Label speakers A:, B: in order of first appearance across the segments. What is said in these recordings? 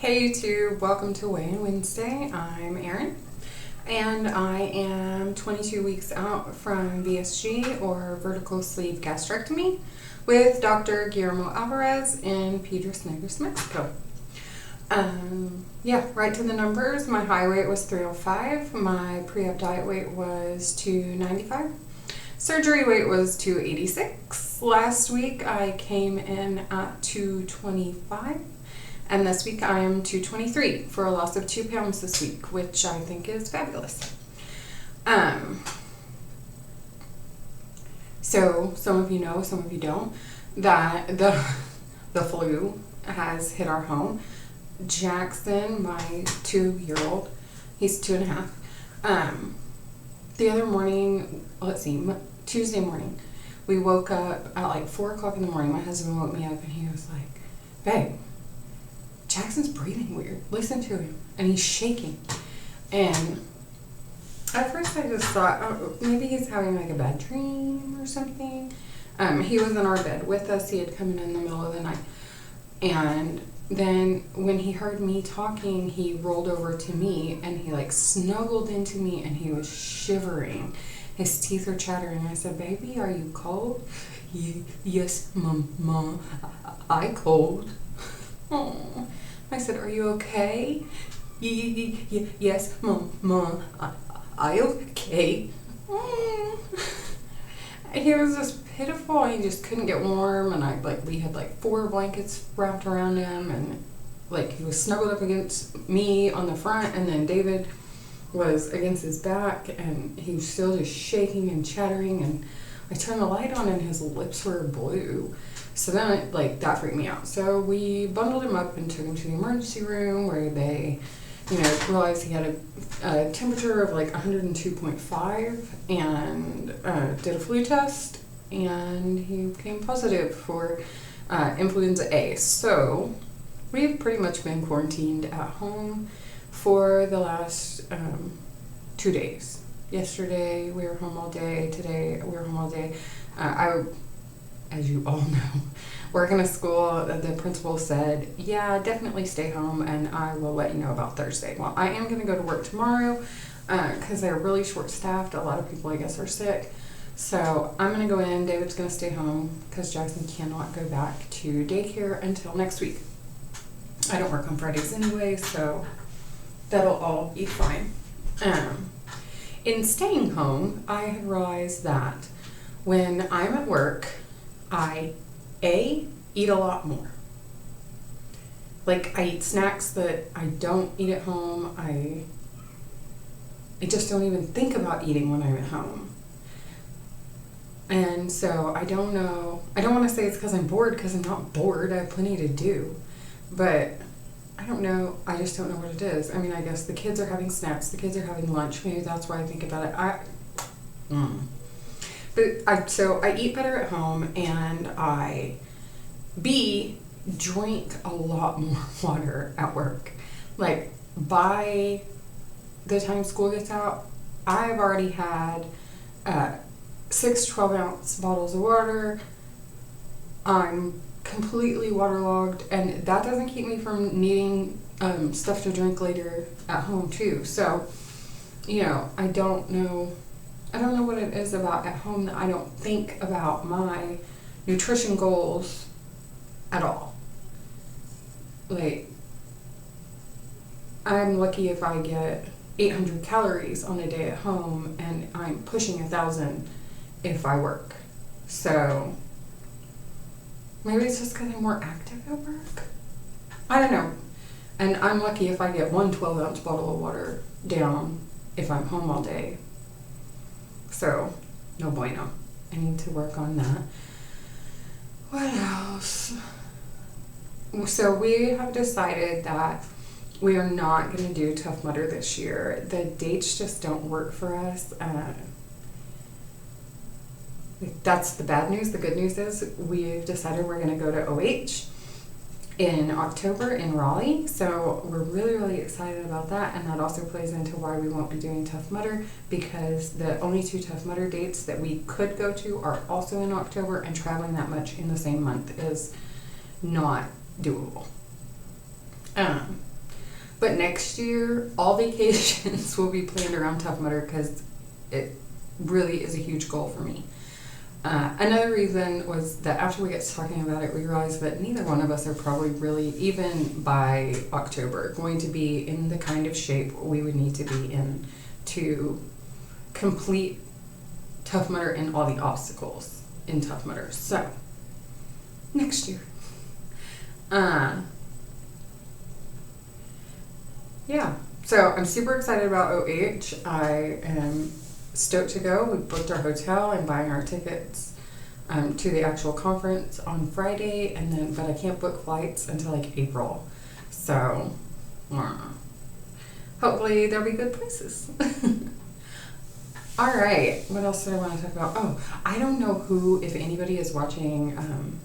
A: Hey YouTube, welcome to Weigh In Wednesday. I'm Erin and I am 22 weeks out from VSG or vertical sleeve gastrectomy with Dr. Guillermo Alvarez in Piedras Negras, Mexico. Right to the numbers. My high weight was 305, my pre-op diet weight was 295, surgery weight was 286. Last week I came in at 225. And this week I am 223 for a loss of 2 pounds this week, which I think is fabulous. So some of you know, some of you don't, that the flu has hit our home. Jackson, my 2-year-old, he's 2.5. The other morning, Tuesday morning, we woke up at like 4 o'clock in the morning. My husband woke me up and he was like, "Babe, Jackson's breathing weird. Listen to him." And he's shaking. And at first I just thought, oh, maybe he's having like a bad dream or something. He was in our bed with us. He had come in the middle of the night. And then when he heard me talking, he rolled over to me and he like snuggled into me and he was shivering. His teeth were chattering. I said, "Baby, are you cold?" "Yes, Mom, I cold." Oh. I said, "Are you okay?" "Yes, Mom, I okay." He was just pitiful. He just couldn't get warm, and we had like 4 blankets wrapped around him, and like he was snuggled up against me on the front, and then David was against his back, and he was still just shaking and chattering. And I turned the light on, and his lips were blue. So then, that freaked me out. So we bundled him up and took him to the emergency room where they, realized he had a temperature of 102.5 and did a flu test, and he came positive for influenza A. So we've pretty much been quarantined at home for the last 2 days. Yesterday we were home all day. Today we were home all day. As you all know, working at school, the principal said, "Yeah, definitely stay home, and I will let you know about Thursday." Well, I am going to go to work tomorrow because they're really short-staffed. A lot of people, I guess, are sick. So I'm going to go in. David's going to stay home because Jackson cannot go back to daycare until next week. I don't work on Fridays anyway, so that'll all be fine. In staying home, I have realized that when I'm at work, I eat a lot more. I eat snacks that I don't eat at home. I just don't even think about eating when I'm at home. And so I don't know. I don't want to say it's because I'm bored, because I'm not bored. I have plenty to do. But I don't know. I just don't know what it is. I mean, I guess the kids are having snacks. The kids are having lunch. Maybe that's why I think about it. So I eat better at home, and I drink a lot more water at work. By the time school gets out, I've already had 6 12-ounce bottles of water. I'm completely waterlogged, and that doesn't keep me from needing stuff to drink later at home too. So, I don't know what it is about at home that I don't think about my nutrition goals at all. I'm lucky if I get 800 calories on a day at home, and I'm pushing 1,000 if I work. So maybe it's just because I'm more active at work. I don't know. And I'm lucky if I get 1 12-ounce bottle of water down if I'm home all day. So, no bueno. I need to work on that. What else? So we have decided that we are not going to do Tough Mudder this year. The dates just don't work for us. That's the bad news. The good news is we've decided we're going to go to OH in October in Raleigh, so we're really, really excited about that. And that also plays into why we won't be doing Tough Mudder, because the only 2 Tough Mudder dates that we could go to are also in October, and traveling that much in the same month is not doable. But next year, all vacations will be planned around Tough Mudder because it really is a huge goal for me. Another reason was that after we got to talking about it, we realized that neither one of us are probably really, even by October, going to be in the kind of shape we would need to be in to complete Tough Mudder and all the obstacles in Tough Mudder. So, next year. Yeah, so I'm super excited about OH. I am stoked to go. We booked our hotel and buying our tickets to the actual conference on Friday, but I can't book flights until like April. So, hopefully there'll be good places. All right, what else did I want to talk about? Oh, I don't know who, if anybody is watching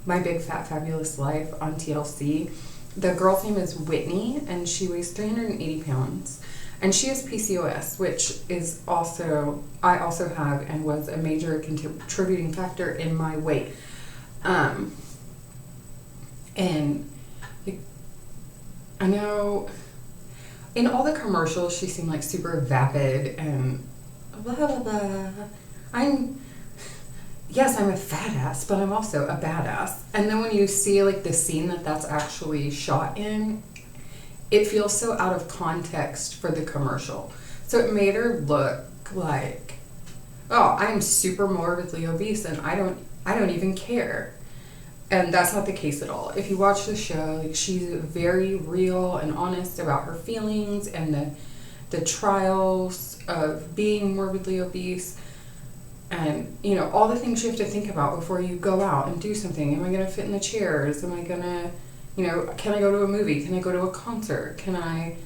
A: My Big Fat Fabulous Life on TLC. The girl's name is Whitney, and she weighs 380 pounds. And she has PCOS, which is I also have, and was a major contributing factor in my weight. And I know in all the commercials, she seemed like super vapid and blah, blah, blah. Yes, I'm a fat ass, but I'm also a badass. And then when you see like the scene that's actually shot in, it feels so out of context for the commercial. So it made her look like, oh, I'm super morbidly obese and I don't even care. And that's not the case at all. If you watch the show, like, she's very real and honest about her feelings and the trials of being morbidly obese. And, you know, all the things you have to think about before you go out and do something. Am I going to fit in the chairs? Am I going to, you know, can I go to a movie? Can I go to a concert? Can I,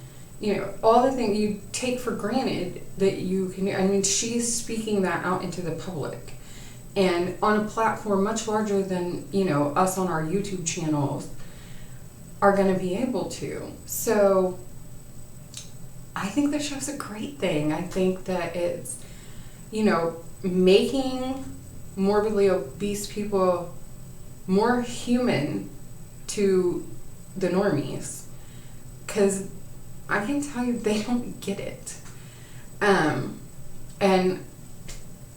A: you know, all the things you take for granted that you can do. I mean, she's speaking that out into the public. And on a platform much larger than, you know, us on our YouTube channels are going to be able to. So I think the show's a great thing. I think that it's, you know, making morbidly obese people more human to the normies, because I can tell you they don't get it. And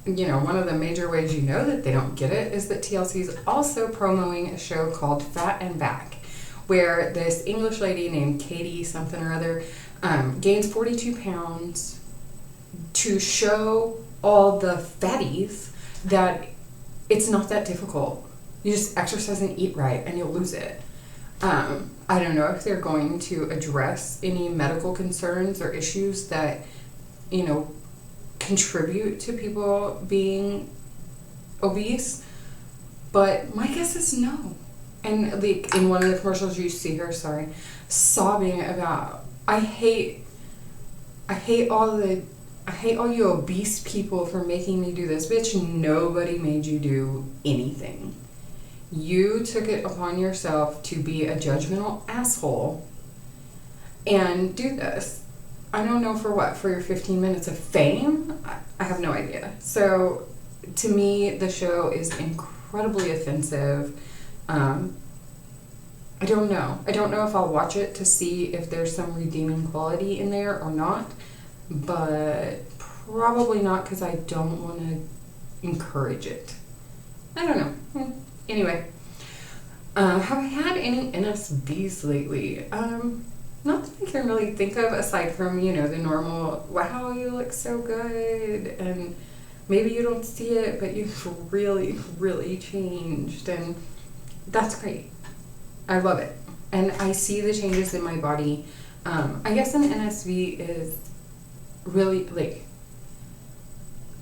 A: you know, one of the major ways you know that they don't get it is that TLC is also promoting a show called Fat and Back, where this English lady named Katie something or other gains 42 pounds to show all the fatties that it's not that difficult. You just exercise and eat right and you'll lose it. I don't know if they're going to address any medical concerns or issues that, you know, contribute to people being obese, but my guess is no. And like in one of the commercials you see her, sobbing about, I hate all you obese people for making me do this. Bitch, nobody made you do anything. You took it upon yourself to be a judgmental asshole and do this. I don't know for what, for your 15 minutes of fame? I have no idea. So to me, the show is incredibly offensive. I don't know. I don't know if I'll watch it to see if there's some redeeming quality in there or not. But probably not, because I don't want to encourage it. I don't know. Anyway, have I had any NSVs lately? Not that I can really think of, aside from, you know, the normal, wow, you look so good, and maybe you don't see it, but you've really, really changed, and that's great. I love it. And I see the changes in my body. I guess an NSV is really, like,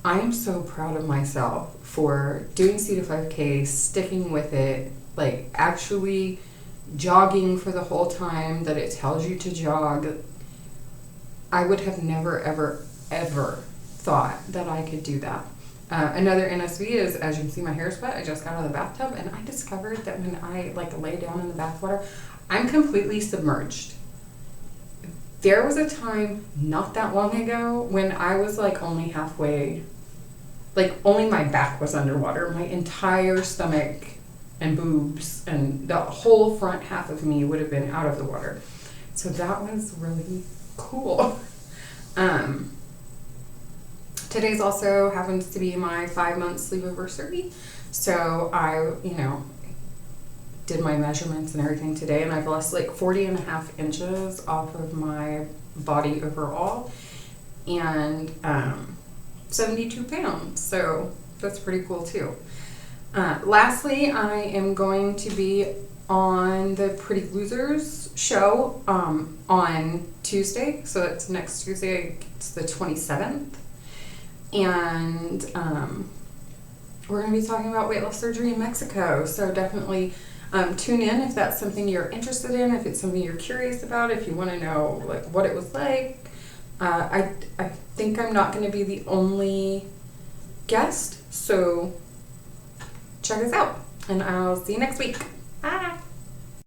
A: I am so proud of myself for doing C to 5K, sticking with it, like actually jogging for the whole time that it tells you to jog. I would have never, ever, ever thought that I could do that. Another NSV is, as you can see, my hair is wet. I just got out of the bathtub, and I discovered that when I lay down in the bathwater, I'm completely submerged. There was a time not that long ago when I was only halfway, only my back was underwater. My entire stomach and boobs and the whole front half of me would have been out of the water. So that was really cool. Today's also happens to be my 5-month sleep anniversary. So I, did my measurements and everything today, and I've lost like 40.5 inches off of my body overall, and 72 pounds. So that's pretty cool too. Lastly, I am going to be on the Pretty Losers show on Tuesday. So it's next Tuesday. It's the 27th. And we're going to be talking about weight loss surgery in Mexico. So definitely tune in if that's something you're interested in, if it's something you're curious about, if you want to know like what it was like. I think I'm not going to be the only guest. So check us out, and I'll see you next week.